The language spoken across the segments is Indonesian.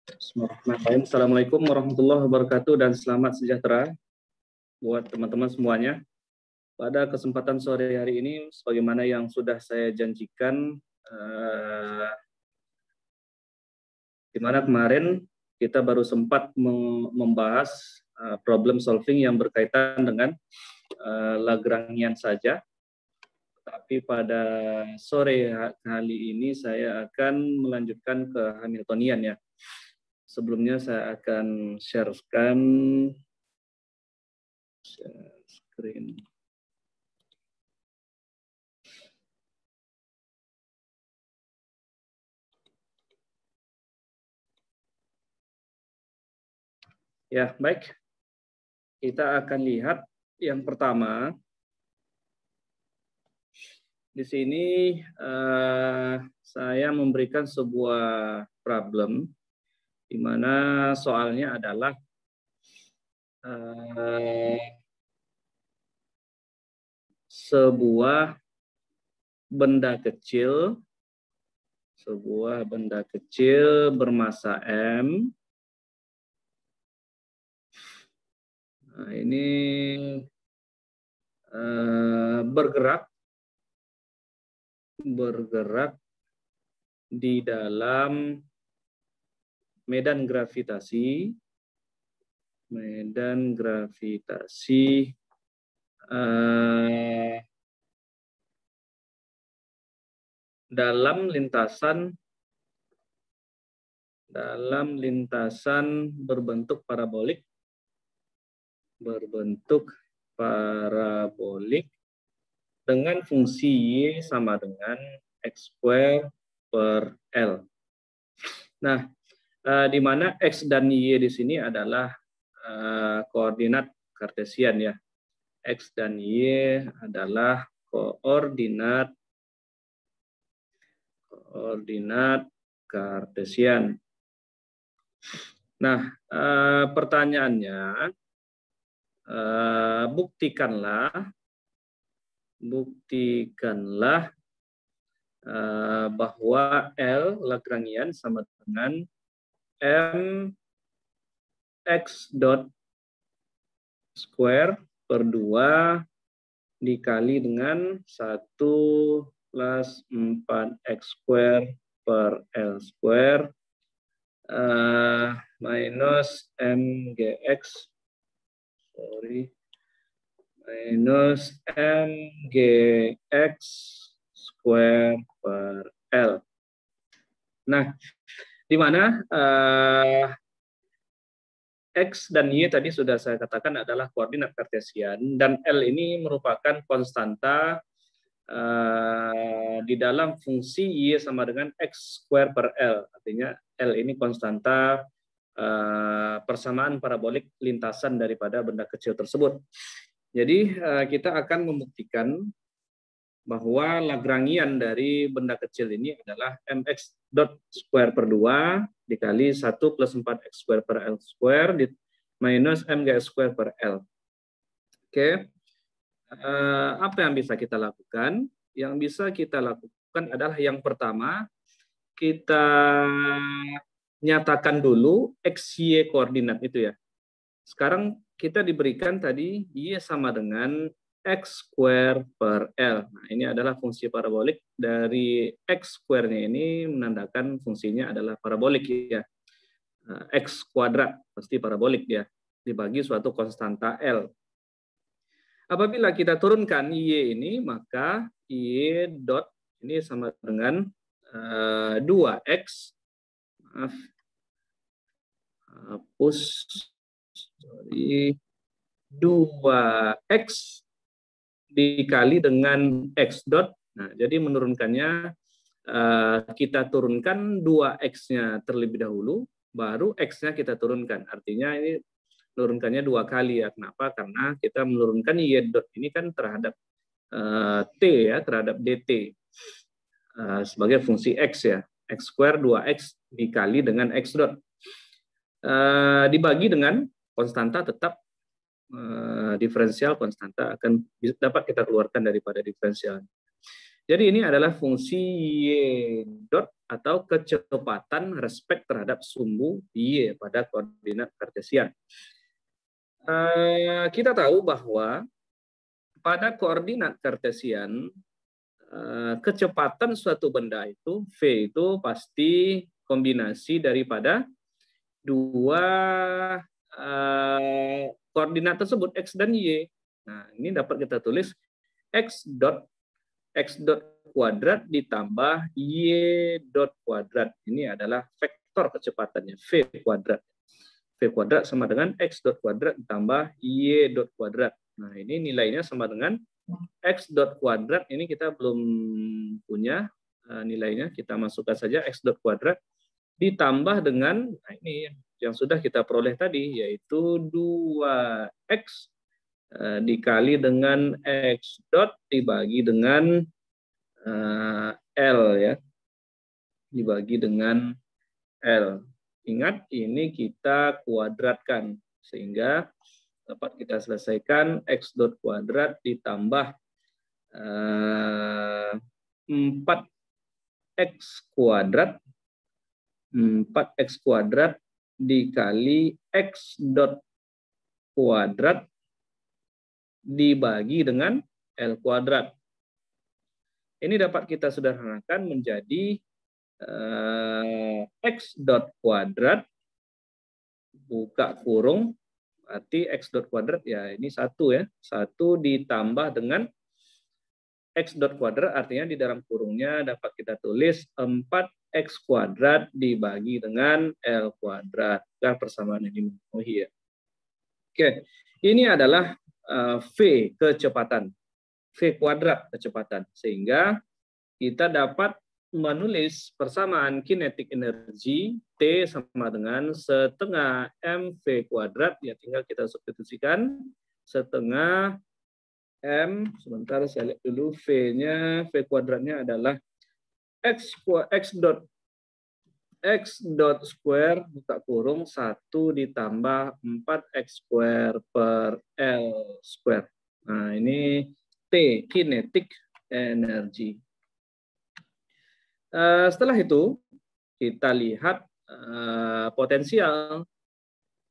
Bismillahirrahmanirrahim. Assalamualaikum warahmatullahi wabarakatuh dan selamat sejahtera buat teman-teman semuanya. Pada kesempatan sore hari ini, sebagaimana yang sudah saya janjikan, di mana kemarin kita baru sempat membahas problem solving yang berkaitan dengan Lagrangian saja. Tapi pada sore kali ini saya akan melanjutkan ke Hamiltonian ya. Sebelumnya saya akan share screen. Ya, baik. Kita akan lihat yang pertama. Di sini saya memberikan sebuah problem di mana soalnya adalah sebuah benda kecil bermassa M. Nah, ini bergerak di dalam medan gravitasi dalam lintasan berbentuk parabolik dengan fungsi Y sama dengan X² per L. Nah, di mana X dan Y di sini adalah koordinat kartesian ya. X dan Y adalah koordinat kartesian. Nah, pertanyaannya, buktikanlah bahwa L Lagrangian sama dengan M X dot square per 2 dikali dengan 1 plus 4X square per L square minus MGX minus MGX square per L. Nah, di mana X dan Y tadi sudah saya katakan adalah koordinat kartesian, dan L ini merupakan konstanta di dalam fungsi Y sama dengan X square per L. Artinya L ini konstanta persamaan parabolik lintasan daripada benda kecil tersebut. Jadi kita akan membuktikan bahwa Lagrangian dari benda kecil ini adalah mx dot square per 2 dikali 1 plus 4x square per L square minus mgx square per L. Oke. Apa yang bisa kita lakukan? Yang bisa kita lakukan adalah yang pertama, kita nyatakan dulu x, y koordinat itu ya. Sekarang kita diberikan tadi Y sama dengan X square per L. Nah, ini adalah fungsi parabolik dari X square-nya ini menandakan fungsinya adalah parabolik ya. X kuadrat pasti parabolik dia, dibagi suatu konstanta L. Apabila kita turunkan Y ini, maka Y dot ini sama dengan 2X. Maaf. Hapus. 2X dikali dengan X dot. Nah, jadi menurunkannya kita turunkan 2X-nya terlebih dahulu, baru X-nya kita turunkan. Artinya ini menurunkannya 2 kali ya. Kenapa? Karena kita menurunkan Y dot ini kan terhadap T ya, terhadap DT sebagai fungsi X ya. X square 2X dikali dengan X dot. Dibagi dengan konstanta tetap diferensial konstanta akan dapat kita keluarkan daripada diferensial. Jadi ini adalah fungsi Y dot atau kecepatan respek terhadap sumbu Y pada koordinat kartesian. Kita tahu bahwa pada koordinat kartesian kecepatan suatu benda itu V itu pasti kombinasi daripada dua koordinat tersebut X dan Y. Nah, ini dapat kita tulis X dot kuadrat ditambah Y dot kuadrat. Ini adalah vektor kecepatannya, V kuadrat. V kuadrat sama dengan X dot kuadrat ditambah Y dot kuadrat. Nah, ini nilainya sama dengan X dot kuadrat. Ini kita belum punya nilainya. Kita masukkan saja X dot kuadrat ditambah dengan, nah ini yang sudah kita peroleh tadi, yaitu 2X dikali dengan X dot dibagi dengan L ya, dibagi dengan L. Ingat ini kita kuadratkan sehingga dapat kita selesaikan X dot kuadrat ditambah 4X kuadrat 4X kuadrat dikali X dot kuadrat dibagi dengan L kuadrat. Ini dapat kita sederhanakan menjadi X dot kuadrat buka kurung, berarti X dot kuadrat ya ini 1 ya. 1 ditambah dengan X dot kuadrat, artinya di dalam kurungnya dapat kita tulis 4X kuadrat dibagi dengan L kuadrat. Dan persamaan ini memenuhi ya. Oke, ini adalah V kecepatan, V kuadrat kecepatan, sehingga kita dapat menulis persamaan kinetik energi T sama dengan setengah mv kuadrat, ya tinggal kita substitusikan setengah m, sebentar saya lihat dulu V-nya, V kuadratnya adalah X dot square buka kurung 1 ditambah 4X square per L square. Nah, ini T, kinetik energi. Setelah itu, kita lihat potensial,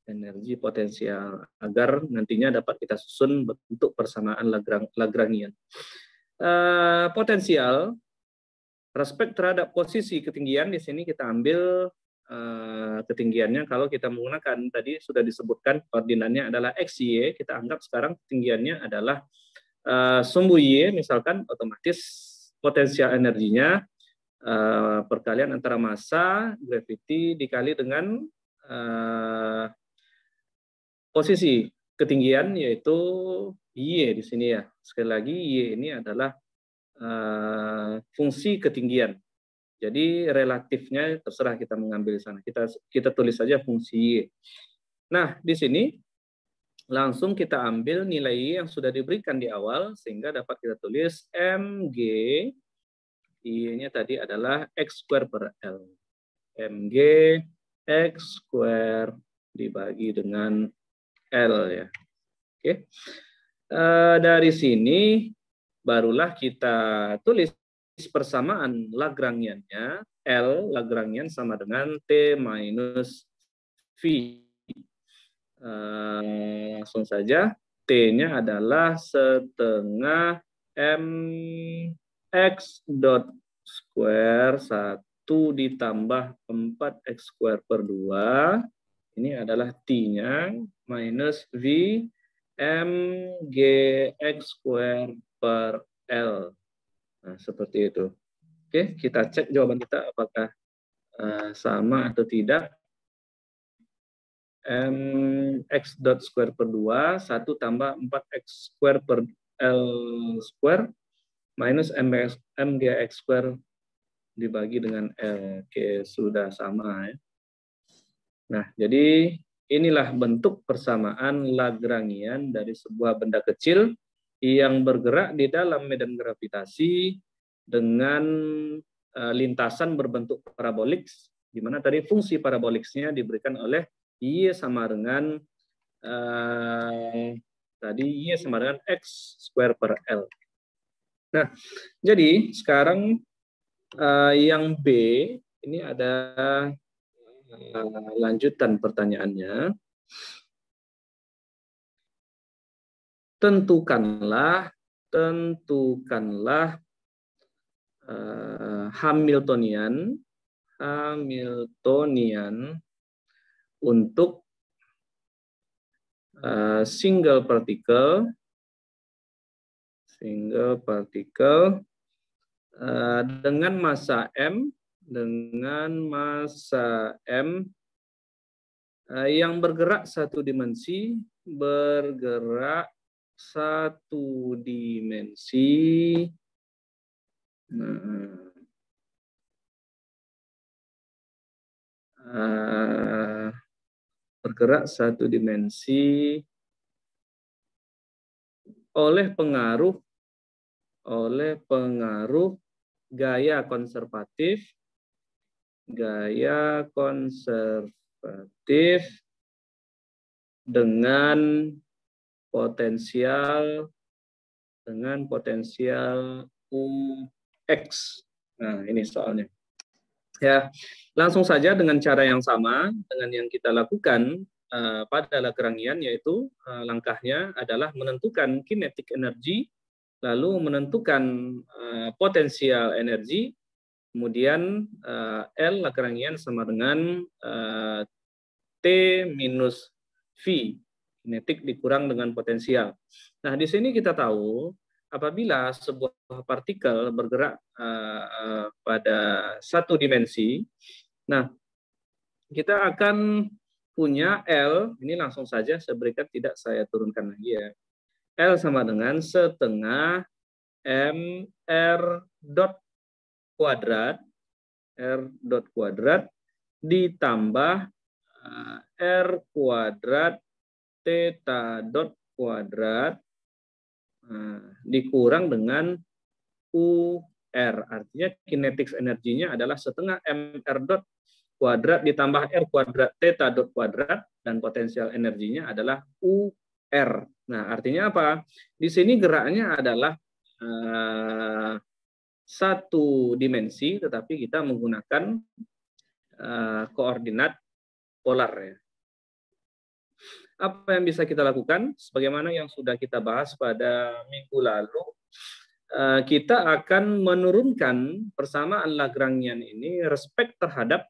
energi potensial, agar nantinya dapat kita susun bentuk persamaan Lagrangian. Potensial respek terhadap posisi ketinggian, di sini kita ambil ketinggiannya. Kalau kita menggunakan tadi sudah disebutkan koordinatnya adalah X, Y, kita anggap sekarang ketinggiannya adalah sumbu Y, misalkan otomatis potensial energinya perkalian antara massa gravity dikali dengan posisi ketinggian, yaitu Y di sini ya. Sekali lagi Y ini adalah fungsi ketinggian. Jadi relatifnya terserah kita mengambil sana. Kita tulis saja fungsi Y. Nah, di sini langsung kita ambil nilai Y yang sudah diberikan di awal, sehingga dapat kita tulis mg, Y-nya tadi adalah X square per L. Mg X square dibagi dengan L ya. Oke. Dari sini barulah kita tulis persamaan Lagrangiannya. L Lagrangian sama dengan T minus V. Langsung saja. T-nya adalah setengah mx dot square 1 ditambah 4x square per 2. Ini adalah T-nya minus V mgx square per L. Nah, seperti itu. Oke, kita cek jawaban kita apakah sama atau tidak. Mx dot square per 2, 1 tambah 4x square per L square minus mgx square dibagi dengan L. Oke, sudah sama ya. Nah, jadi inilah bentuk persamaan Lagrangian dari sebuah benda kecil yang bergerak di dalam medan gravitasi dengan lintasan berbentuk parabolik, di mana tadi fungsi paraboliknya diberikan oleh Y sama dengan tadi Y sama dengan X square per L. Nah, jadi sekarang yang B Ini ada lanjutan pertanyaannya. Tentukanlah Hamiltonian untuk single particle dengan massa m yang bergerak satu dimensi oleh pengaruh gaya konservatif dengan potensial UX. Nah, ini soalnya. Ya, langsung saja dengan cara yang sama dengan yang kita lakukan pada Lagrangian, yaitu langkahnya adalah menentukan kinetic energy, lalu menentukan potensial energi, kemudian L Lagrangian sama dengan T minus V, kinetik dikurang dengan potensial. Nah, di sini kita tahu apabila sebuah partikel bergerak pada satu dimensi, nah kita akan punya L, ini langsung saja saya berikan, tidak saya turunkan lagi ya. L sama dengan setengah mr dot kuadrat ditambah r kuadrat theta dot kuadrat dikurang dengan UR. Artinya kinetics energinya adalah setengah mr dot kuadrat ditambah r kuadrat theta dot kuadrat, dan potensial energinya adalah UR. Nah, artinya apa? Di sini geraknya adalah satu dimensi, tetapi kita menggunakan koordinat polar ya. Apa yang bisa kita lakukan? Sebagaimana yang sudah kita bahas pada minggu lalu, kita akan menurunkan persamaan Lagrangian ini respect terhadap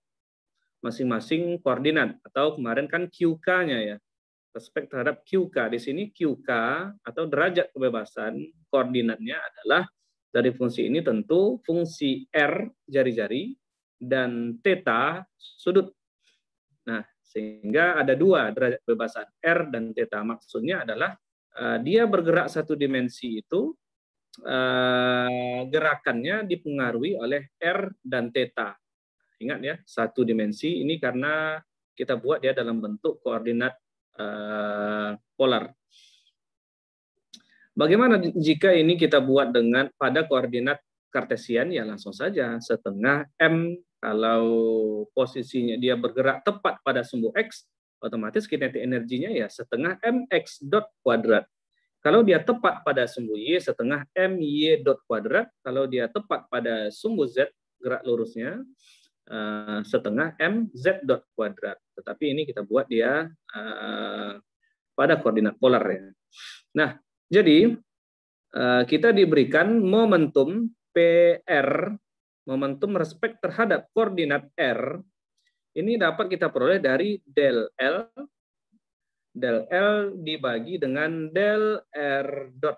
masing-masing koordinat, atau kemarin kan QK-nya ya. Respect terhadap QK. Di sini QK atau derajat kebebasan koordinatnya adalah dari fungsi ini tentu fungsi R jari-jari dan theta sudut. Nah, sehingga ada dua derajat kebebasan R dan theta. Maksudnya adalah dia bergerak satu dimensi itu gerakannya dipengaruhi oleh R dan theta. Ingat ya, satu dimensi ini karena kita buat dia dalam bentuk koordinat polar. Bagaimana jika ini kita buat dengan pada koordinat kartesian? Ya langsung saja setengah m, kalau posisinya dia bergerak tepat pada sumbu x, otomatis kinetik energinya ya setengah mx dot kuadrat. Kalau dia tepat pada sumbu y, setengah my dot kuadrat. Kalau dia tepat pada sumbu z, gerak lurusnya setengah mz dot kuadrat. Tetapi ini kita buat dia pada koordinat polar ya. Nah, jadi kita diberikan momentum PR, momentum respect terhadap koordinat R, ini dapat kita peroleh dari del L dibagi dengan del R dot.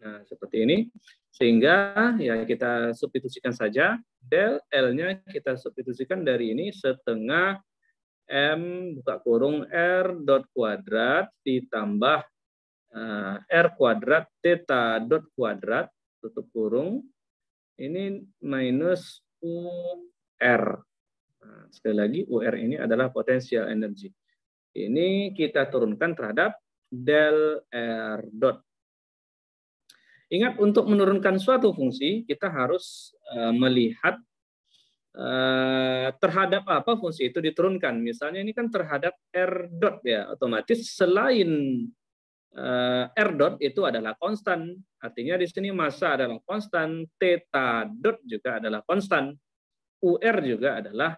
Nah, seperti ini. Sehingga ya kita substitusikan saja. Del L-nya kita substitusikan dari ini setengah M buka kurung R dot kuadrat ditambah R kuadrat theta dot kuadrat tutup kurung. Ini minus UR. Nah, sekali lagi UR ini adalah potensial energi. Ini kita turunkan terhadap del R dot. Ingat, untuk menurunkan suatu fungsi kita harus melihat terhadap apa fungsi itu diturunkan. Misalnya ini kan terhadap R dot ya, otomatis selain R dot itu adalah konstan. Artinya di sini massa adalah konstan, theta dot juga adalah konstan. UR juga adalah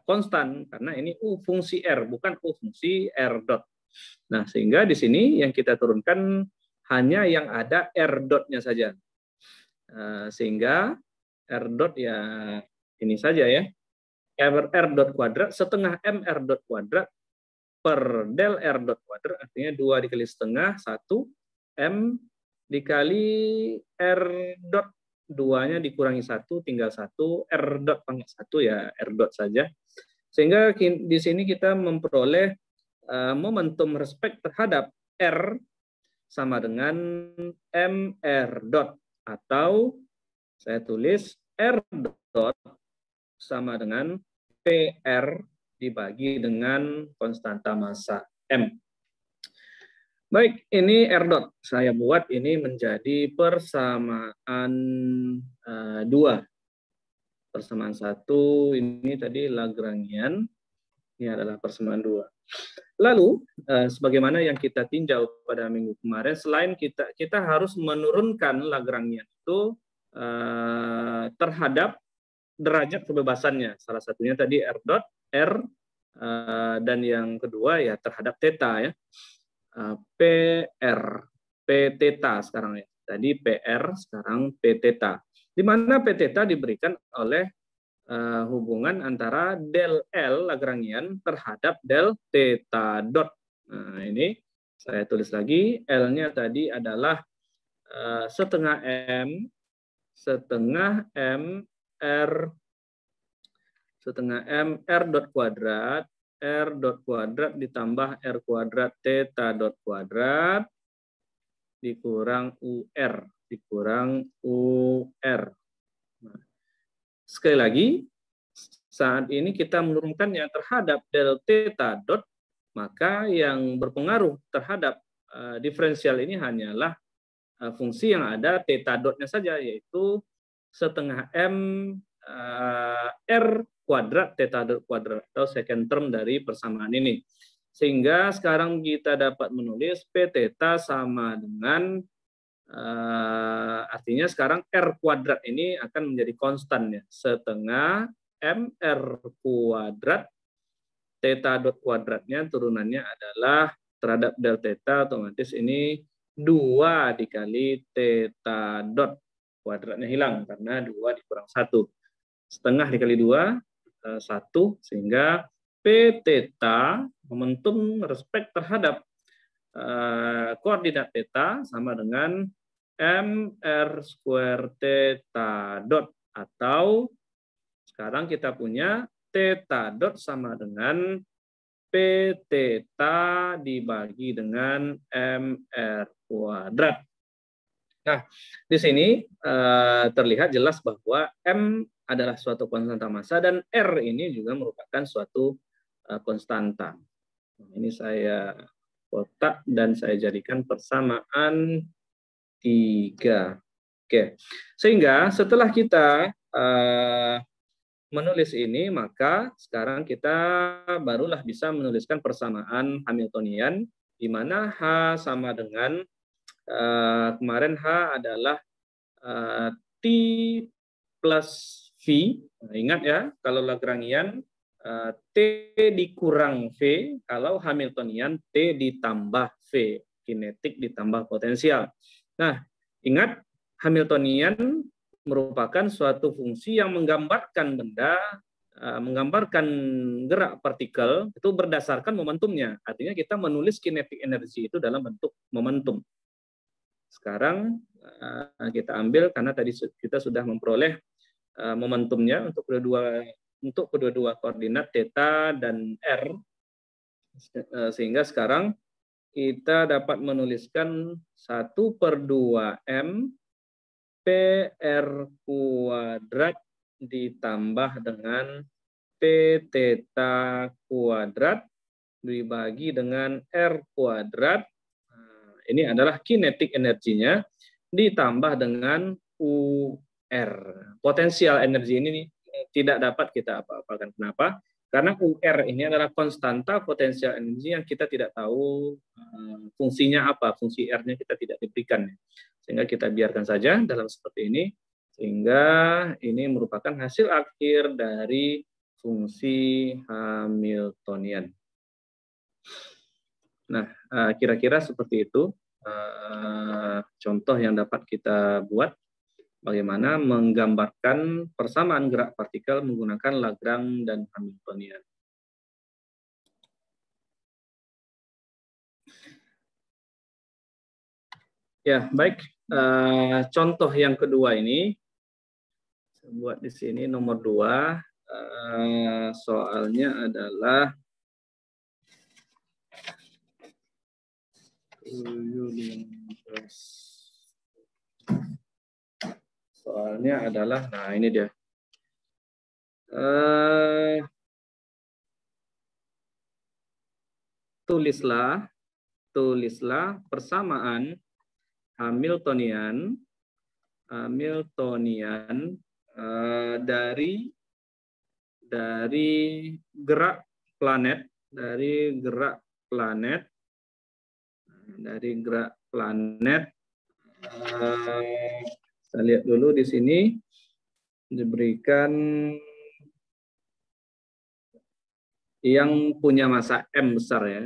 konstan karena ini U fungsi R, bukan U fungsi R dot. Nah, sehingga di sini yang kita turunkan hanya yang ada R dotnya saja. Sehingga R dot ya ini saja ya. R dot kuadrat setengah M R dot kuadrat per del R dot kuadrat, artinya 2 dikali setengah, 1 M dikali R dot, 2-nya dikurangi 1, tinggal 1, R dot pangkat 1 ya R dot saja. Sehingga di sini kita memperoleh momentum respect terhadap R sama dengan MR dot, atau saya tulis R dot sama dengan PR dibagi dengan konstanta massa M. Baik, ini R dot. Saya buat ini menjadi persamaan 2. Persamaan 1 ini tadi Lagrangian. Ini adalah persamaan 2. Lalu, sebagaimana yang kita tinjau pada minggu kemarin, selain kita harus menurunkan Lagrangian itu terhadap derajat kebebasannya. Salah satunya tadi R dot, R, dan yang kedua ya terhadap theta ya. PR, P theta sekarang ya. Tadi PR, sekarang P theta. Di mana P theta diberikan oleh hubungan antara del L Lagrangian terhadap del theta dot. Nah, ini saya tulis lagi, L-nya tadi adalah setengah M R dot kuadrat, R dot kuadrat ditambah R kuadrat theta dot kuadrat dikurang UR, Nah, sekali lagi, saat ini kita menurunkannya terhadap del theta dot, maka yang berpengaruh terhadap diferensial ini hanyalah fungsi yang ada theta dotnya saja, yaitu setengah M R kuadrat theta dot kuadrat, atau second term dari persamaan ini. Sehingga sekarang kita dapat menulis P theta sama dengan artinya sekarang R kuadrat ini akan menjadi konstan ya, setengah MR kuadrat theta dot kuadratnya turunannya adalah terhadap del theta, otomatis ini 2 dikali theta dot kuadratnya hilang karena 2 dikurang 1. Setengah dikali 2, 1, sehingga P theta momentum respect terhadap koordinat theta sama dengan MR square theta dot, atau sekarang kita punya theta dot sama dengan P theta dibagi dengan MR kuadrat. Nah, di sini terlihat jelas bahwa M adalah suatu konstanta massa dan R ini juga merupakan suatu konstanta. Ini saya kotak dan saya jadikan persamaan 3. Oke. Sehingga setelah kita menulis ini, maka sekarang kita barulah bisa menuliskan persamaan Hamiltonian, di mana H sama dengan kemarin H adalah T plus V. Nah, ingat ya, kalau Lagrangian T dikurang V, kalau Hamiltonian T ditambah V, kinetik ditambah potensial. Nah, ingat Hamiltonian merupakan suatu fungsi yang menggambarkan benda, menggambarkan gerak partikel itu berdasarkan momentumnya. Artinya kita menulis kinetik energi itu dalam bentuk momentum. Sekarang kita ambil karena tadi kita sudah memperoleh momentumnya untuk kedua-dua koordinat theta dan R, sehingga sekarang kita dapat menuliskan 1/2M PR kuadrat ditambah dengan P theta kuadrat dibagi dengan R kuadrat. Ini adalah kinetik energinya ditambah dengan UR. Potensial energi ini tidak dapat kita apa-apakan. Kenapa? Karena UR ini adalah konstanta potensial energi yang kita tidak tahu fungsinya apa, fungsi R-nya kita tidak diberikan. Sehingga kita biarkan saja dalam seperti ini. Sehingga ini merupakan hasil akhir dari fungsi Hamiltonian. Nah, kira-kira seperti itu contoh yang dapat kita buat bagaimana menggambarkan persamaan gerak partikel menggunakan Lagrange dan Hamiltonian. Ya, baik. Contoh yang kedua ini, saya buat di sini nomor 2. Soalnya adalah nah ini dia. Tulislah persamaan Hamiltonian dari gerak planet kita lihat dulu di sini diberikan yang punya massa M besar ya,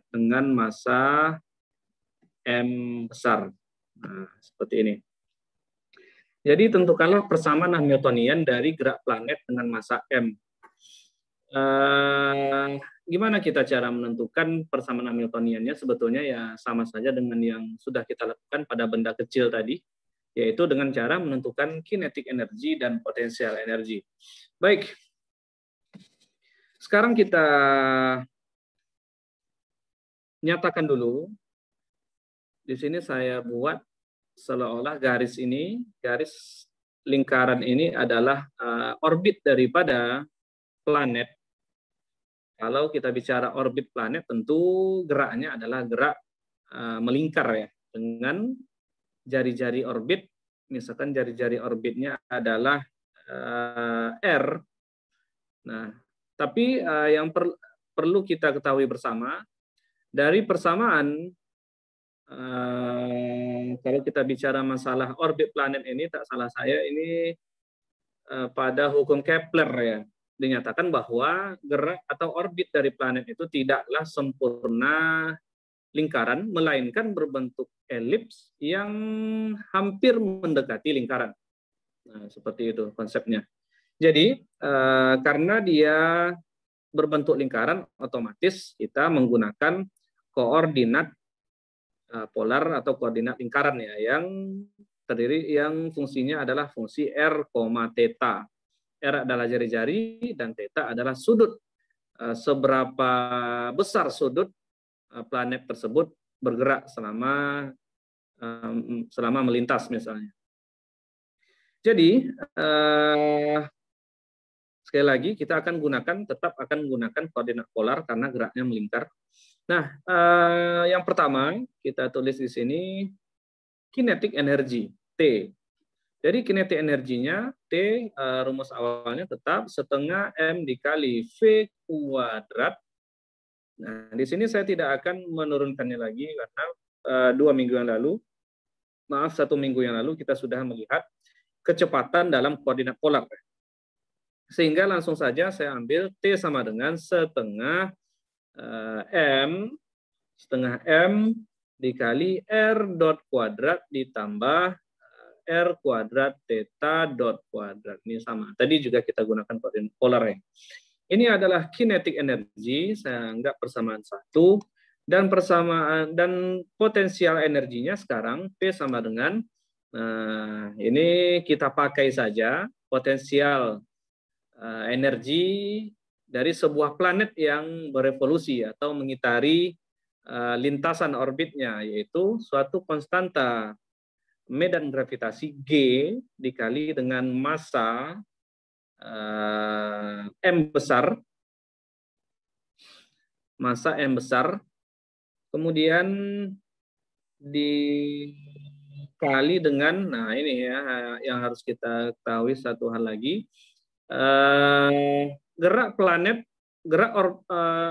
dengan massa M besar. Nah, seperti ini. Jadi tentukanlah persamaan Hamiltonian dari gerak planet dengan massa M. Gimana kita cara menentukan persamaan Hamiltoniannya? Sebetulnya ya sama saja dengan yang sudah kita lakukan pada benda kecil tadi, yaitu dengan cara menentukan kinetic energy dan potensial energi. Baik, sekarang kita nyatakan dulu. Di sini saya buat seolah-olah garis lingkaran ini adalah orbit daripada planet. Kalau kita bicara orbit planet, tentu geraknya adalah gerak melingkar ya, dengan jari-jari orbit. Misalkan jari-jari orbitnya adalah R. Nah, tapi yang perlu kita ketahui bersama, dari persamaan, kalau kita bicara masalah orbit planet ini, tak salah saya ini pada hukum Kepler ya, dinyatakan bahwa gerak atau orbit dari planet itu tidaklah sempurna lingkaran, melainkan berbentuk elips yang hampir mendekati lingkaran. Nah, seperti itu konsepnya. Jadi, karena dia berbentuk lingkaran, otomatis kita menggunakan koordinat polar atau koordinat lingkaran ya, yang fungsinya adalah fungsi R, theta. R adalah jari-jari dan theta adalah sudut. Seberapa besar sudut planet tersebut bergerak selama melintas misalnya. Jadi sekali lagi kita tetap akan menggunakan koordinat polar karena geraknya melingkar. Nah, yang pertama kita tulis di sini kinetic energy T. Jadi kinetic energinya T, rumus awalnya tetap setengah M dikali V kuadrat. Nah, di sini saya tidak akan menurunkannya lagi karena 1 minggu yang lalu kita sudah melihat kecepatan dalam koordinat polar. Sehingga langsung saja saya ambil T sama dengan setengah M dikali R dot kuadrat ditambah R kuadrat theta dot kuadrat. Ini sama. Tadi juga kita gunakan koordinat polar ya. Ini adalah kinetic energy, saya anggap persamaan 1. Dan potensial energinya sekarang P sama dengan, ini kita pakai saja potensial energi dari sebuah planet yang berevolusi atau mengitari lintasan orbitnya, yaitu suatu konstanta medan gravitasi G dikali dengan massa M besar, kemudian dikali dengan, nah ini ya yang harus kita ketahui satu hal lagi,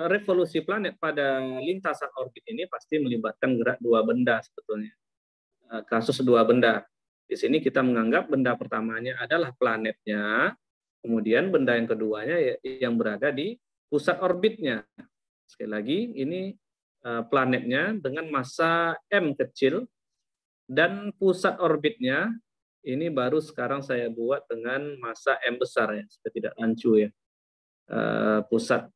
revolusi planet pada lintasan orbit ini pasti melibatkan gerak dua benda sebetulnya. Kasus dua benda. Di sini kita menganggap benda pertamanya adalah planetnya, kemudian benda yang keduanya yang berada di pusat orbitnya. Sekali lagi, ini planetnya dengan massa M kecil, dan pusat orbitnya ini baru sekarang saya buat dengan massa M besar ya, supaya tidak rancu ya. Pusat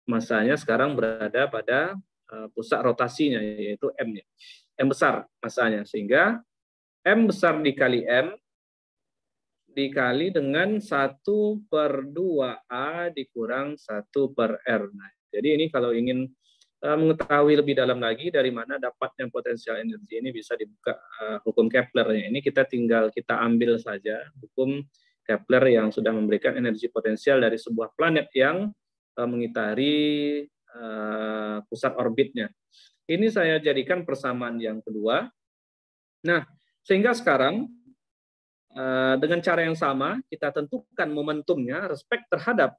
massanya sekarang berada pada pusat rotasinya, yaitu M -nya. M besar massanya, sehingga M besar dikali M dikali dengan 1/2A dikurang 1/R. Nah, jadi ini kalau ingin mengetahui lebih dalam lagi dari mana dapatnya potensial energi ini, bisa dibuka hukum Kepler. Ini kita ambil saja hukum Kepler yang sudah memberikan energi potensial dari sebuah planet yang mengitari pusat orbitnya. Ini saya jadikan persamaan yang kedua. Nah, sehingga sekarang dengan cara yang sama kita tentukan momentumnya respek terhadap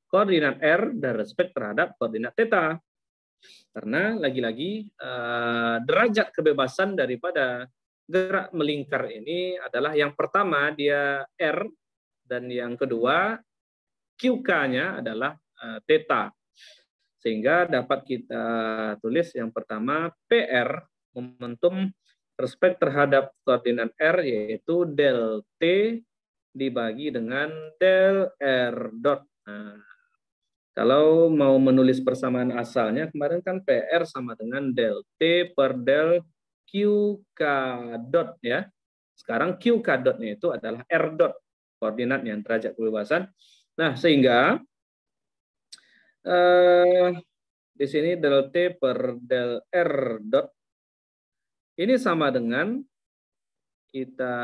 koordinat R dan respek terhadap koordinat theta. Karena lagi-lagi derajat kebebasan daripada gerak melingkar ini adalah yang pertama dia R, dan yang kedua QK-nya adalah theta. Sehingga dapat kita tulis yang pertama PR, momentum respek terhadap koordinat R, yaitu del T dibagi dengan del R dot. Nah, kalau mau menulis persamaan asalnya, kemarin kan PR sama dengan del T per del QK dot ya. Sekarang QK dotnya itu adalah R dot, koordinatnya, derajat kebebasan. Nah, sehingga di sini del T per del R dot ini sama dengan kita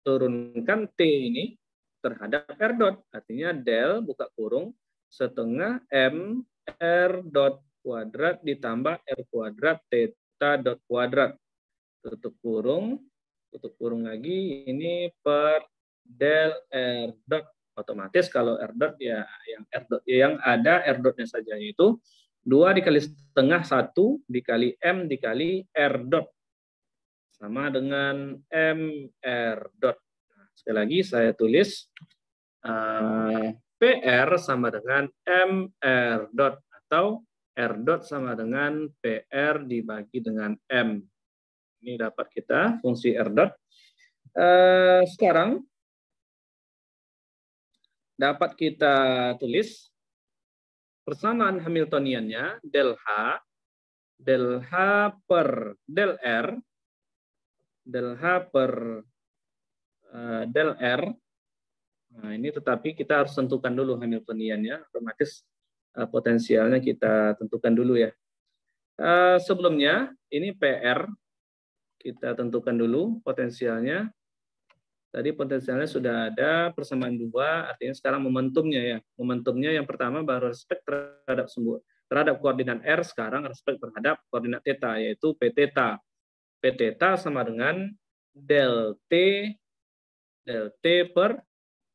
turunkan T ini terhadap R dot. Artinya del buka kurung setengah M R dot kuadrat ditambah R kuadrat theta dot kuadrat. Tutup kurung lagi, ini per del R dot. Otomatis kalau R dot ya yang R dot yang ada R dotnya saja, yaitu 2 dikali setengah 1 dikali M dikali R dot sama dengan MR dot. Nah, sekali lagi saya tulis PR sama dengan MR dot, atau R dot sama dengan PR dibagi dengan M. Ini dapat kita fungsi R dot. Sekarang dapat kita tulis persamaan Hamiltoniannya del H per del R, del H per del R. Nah, ini tetapi kita harus tentukan dulu Hamiltoniannya, otomatis potensialnya kita tentukan dulu ya. Sebelumnya ini PR kita tentukan dulu potensialnya. Tadi potensialnya sudah ada persamaan 2, artinya sekarang momentumnya ya. Momentumnya yang pertama baru respek terhadap koordinat R, sekarang respek terhadap koordinat theta, yaitu P theta. P theta sama dengan del T per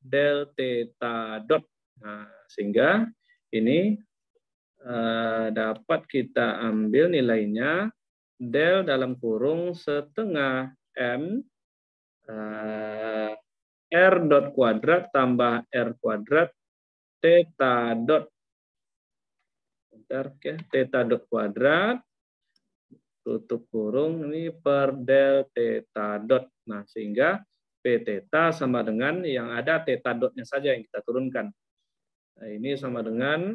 del theta dot. Nah, sehingga ini dapat kita ambil nilainya del dalam kurung setengah M R dot kuadrat tambah R kuadrat theta dot. Bentar, oke, theta dot kuadrat tutup kurung ini per del theta dot. Nah, sehingga P theta sama dengan yang ada theta dotnya saja yang kita turunkan. Nah, ini sama dengan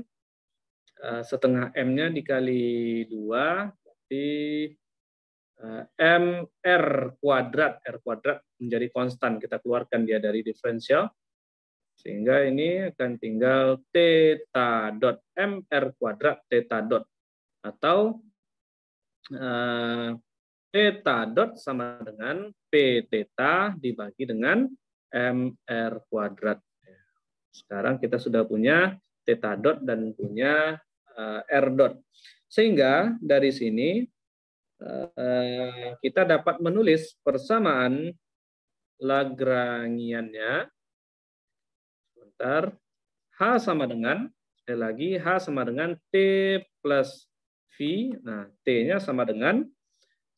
setengah M-nya dikali 2, berarti MR kuadrat. R kuadrat menjadi konstan, kita keluarkan dia dari diferensial. Sehingga ini akan tinggal theta dot MR kuadrat theta dot. Atau theta dot sama dengan P theta dibagi dengan MR kuadrat. Sekarang kita sudah punya theta dot dan punya R dot. Sehingga dari sini kita dapat menulis persamaan Lagrangiannya. Sebentar. H sama dengan, sekali lagi, H sama dengan T plus V. Nah, T-nya sama dengan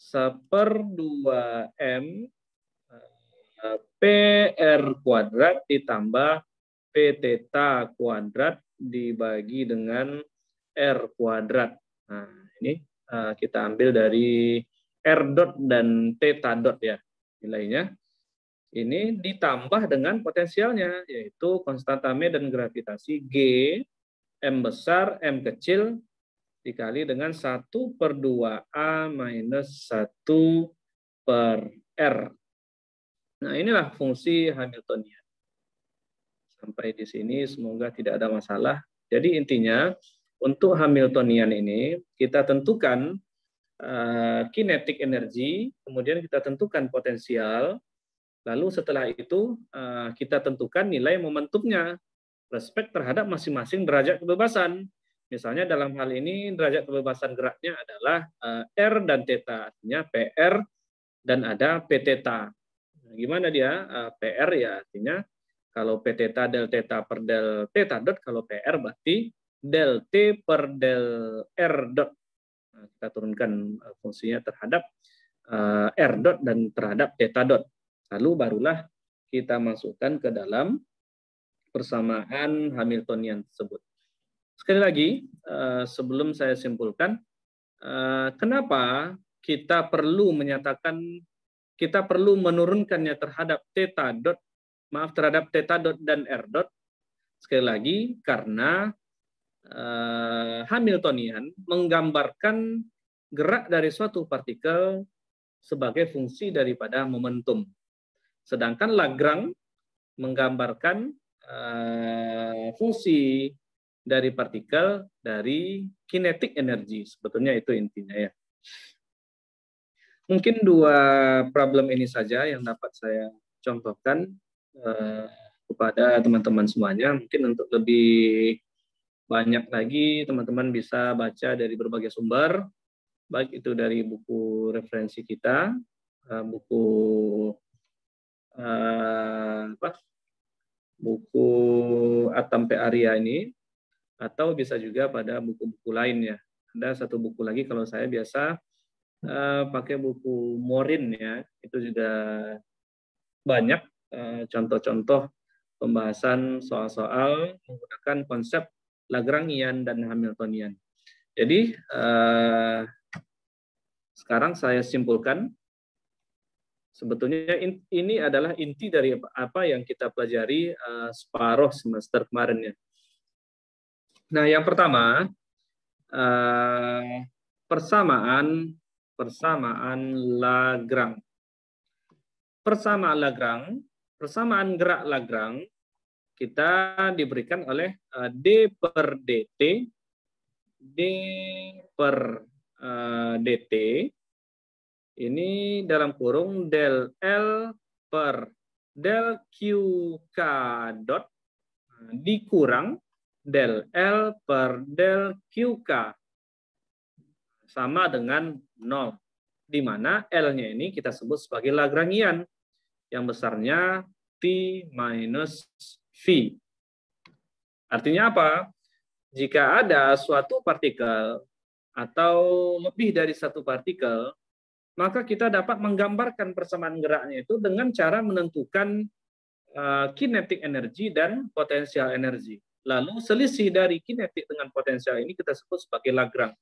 1/2M PR kuadrat ditambah P theta kuadrat dibagi dengan R kuadrat. Nah, ini kita ambil dari R dot dan theta dot ya nilainya. Ini ditambah dengan potensialnya, yaitu konstanta medan gravitasi G, M besar, M kecil, dikali dengan 1/2A minus 1/R. Nah, inilah fungsi Hamiltonian. Sampai di sini semoga tidak ada masalah. Jadi intinya, untuk Hamiltonian ini, kita tentukan kinetik energi, kemudian kita tentukan potensial, lalu setelah itu kita tentukan nilai momentumnya respek terhadap masing-masing derajat kebebasan. Misalnya dalam hal ini derajat kebebasan geraknya adalah R dan theta, artinya PR dan ada P theta. Gimana dia? PR ya artinya kalau P theta del theta per del theta dot, kalau PR berarti del T per del R dot. Nah, kita turunkan fungsinya terhadap R dot dan terhadap theta dot. Lalu barulah kita masukkan ke dalam persamaan Hamiltonian tersebut. Sekali lagi, sebelum saya simpulkan, kenapa kita perlu menyatakan, kita perlu menurunkannya terhadap theta dot, terhadap theta dot dan R dot. Sekali lagi, karena Hamiltonian menggambarkan gerak dari suatu partikel sebagai fungsi daripada momentum. Sedangkan Lagrange menggambarkan fungsi dari partikel dari kinetik energi. Sebetulnya itu intinya ya. Mungkin 2 problem ini saja yang dapat saya contohkan kepada teman-teman semuanya. Mungkin untuk lebih banyak lagi teman-teman bisa baca dari berbagai sumber, baik itu dari buku referensi kita, buku buku Atam P. Arya ini, atau bisa juga pada buku-buku lainnya. Ada satu buku lagi kalau saya biasa pakai buku Morin ya, itu juga banyak contoh-contoh pembahasan soal-soal menggunakan konsep Lagrangian dan Hamiltonian. Jadi sekarang saya simpulkan, sebetulnya ini adalah inti dari apa yang kita pelajari separuh semester kemarin ya. Nah, yang pertama persamaan Lagrange. Persamaan Lagrange, persamaan gerak Lagrange kita diberikan oleh d per dt, dt ini dalam kurung del L per del QK dot dikurang del L per del QK sama dengan 0, di mana L-nya ini kita sebut sebagai Lagrangian yang besarnya T minus V. Artinya apa? Jika ada suatu partikel atau lebih dari satu partikel, maka kita dapat menggambarkan persamaan geraknya itu dengan cara menentukan kinetik energi dan potensial energi. Lalu selisih dari kinetik dengan potensial ini kita sebut sebagai Lagrange.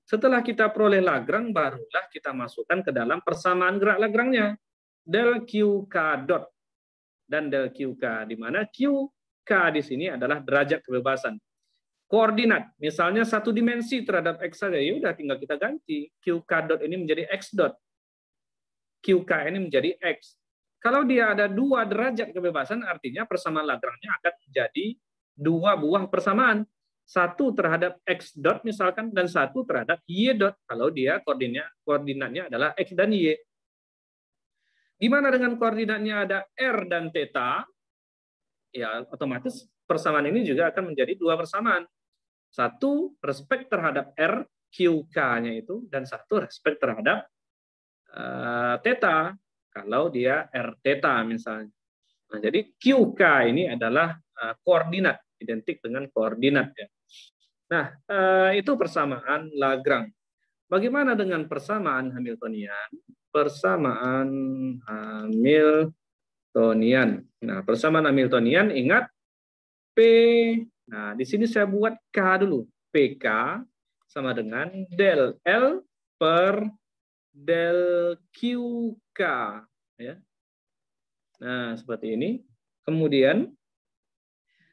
Setelah kita peroleh Lagrange, barulah kita masukkan ke dalam persamaan gerak Lagrange-nya. Del QK dot dan del QK, di mana QK di sini adalah derajat kebebasan. Koordinat, misalnya satu dimensi terhadap X saja, ya udah tinggal kita ganti. QK dot ini menjadi X dot. QK ini menjadi X. Kalau dia ada 2 derajat kebebasan, artinya persamaan Lagrange-nya akan menjadi 2 buah persamaan. Satu terhadap X dot misalkan, dan satu terhadap Y dot, kalau dia koordinatnya adalah X dan Y. Gimana dengan koordinatnya ada R dan theta? Ya, otomatis persamaan ini juga akan menjadi 2 persamaan. Satu respek terhadap R, QK-nya itu, dan satu respek terhadap theta, kalau dia R theta misalnya. Nah, jadi QK ini adalah koordinat, identik dengan koordinat. Ya. Nah, itu persamaan Lagrange. Bagaimana dengan persamaan Hamiltonian? Persamaan Hamiltonian. Nah, persamaan Hamiltonian, ingat P. Nah, di sini saya buat K dulu. PK sama dengan del L per del QK. Ya. Nah, seperti ini. Kemudian,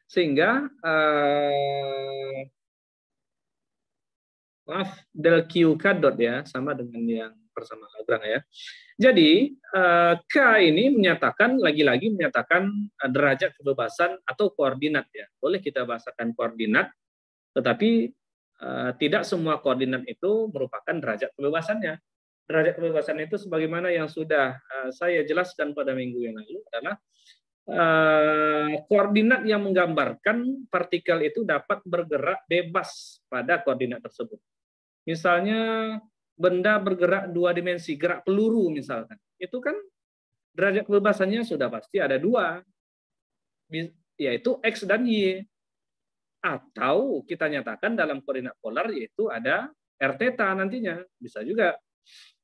sehingga maaf, del QK dot ya, sama dengan yang persamaan Lagrange ya. Jadi, K ini menyatakan, lagi-lagi menyatakan derajat kebebasan atau koordinat ya. Boleh kita bahasakan koordinat, tetapi tidak semua koordinat itu merupakan derajat kebebasannya. Derajat kebebasan itu sebagaimana yang sudah saya jelaskan pada minggu yang lalu adalah koordinat yang menggambarkan partikel itu dapat bergerak bebas pada koordinat tersebut. Misalnya benda bergerak 2 dimensi, gerak peluru misalkan. Itu kan derajat kebebasannya sudah pasti ada 2, yaitu X dan Y. Atau kita nyatakan dalam koordinat polar yaitu ada R theta nantinya, bisa juga.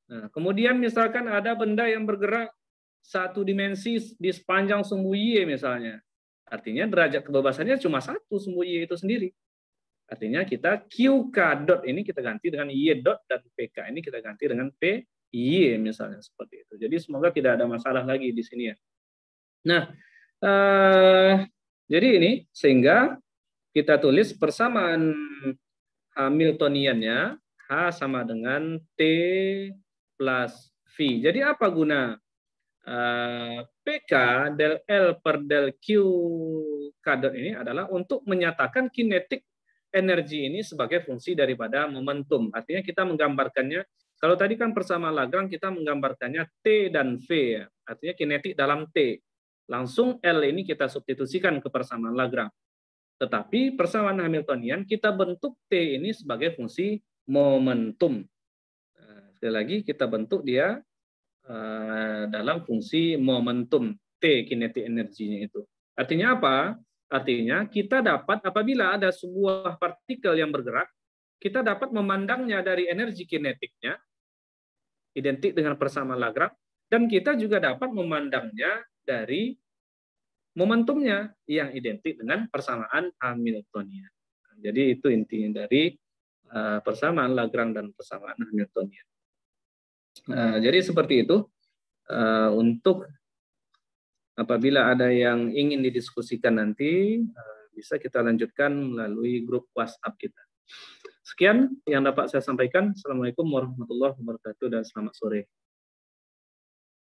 Nah, kemudian misalkan ada benda yang bergerak 1 dimensi di sepanjang sumbu Y misalnya. Artinya derajat kebebasannya cuma 1 sumbu Y itu sendiri. Artinya kita QK dot ini kita ganti dengan Y dot dan PK ini kita ganti dengan PY misalnya seperti itu. Jadi semoga tidak ada masalah lagi di sini ya. Nah, jadi ini sehingga kita tulis persamaan Hamiltoniannya H sama dengan T plus V. Jadi apa guna PK del L per del Q kadar ini adalah untuk menyatakan kinetik energi ini sebagai fungsi daripada momentum. Artinya kita menggambarkannya, kalau tadi kan persamaan Lagrange kita menggambarkannya T dan V ya. Artinya kinetik dalam T. Langsung L ini kita substitusikan ke persamaan Lagrange. Tetapi persamaan Hamiltonian kita bentuk T ini sebagai fungsi momentum. Sekali lagi kita bentuk dia dalam fungsi momentum T kinetik energinya itu. Artinya apa? Artinya kita dapat apabila ada sebuah partikel yang bergerak, kita dapat memandangnya dari energi kinetiknya identik dengan persamaan Lagrange, dan kita juga dapat memandangnya dari momentumnya yang identik dengan persamaan Hamiltonian. Jadi itu intinya dari persamaan Lagrange dan persamaan Hamiltonian. Jadi seperti itu. Untuk apabila ada yang ingin didiskusikan nanti, bisa kita lanjutkan melalui grup WhatsApp kita. Sekian yang dapat saya sampaikan. Assalamualaikum warahmatullahi wabarakatuh dan selamat sore.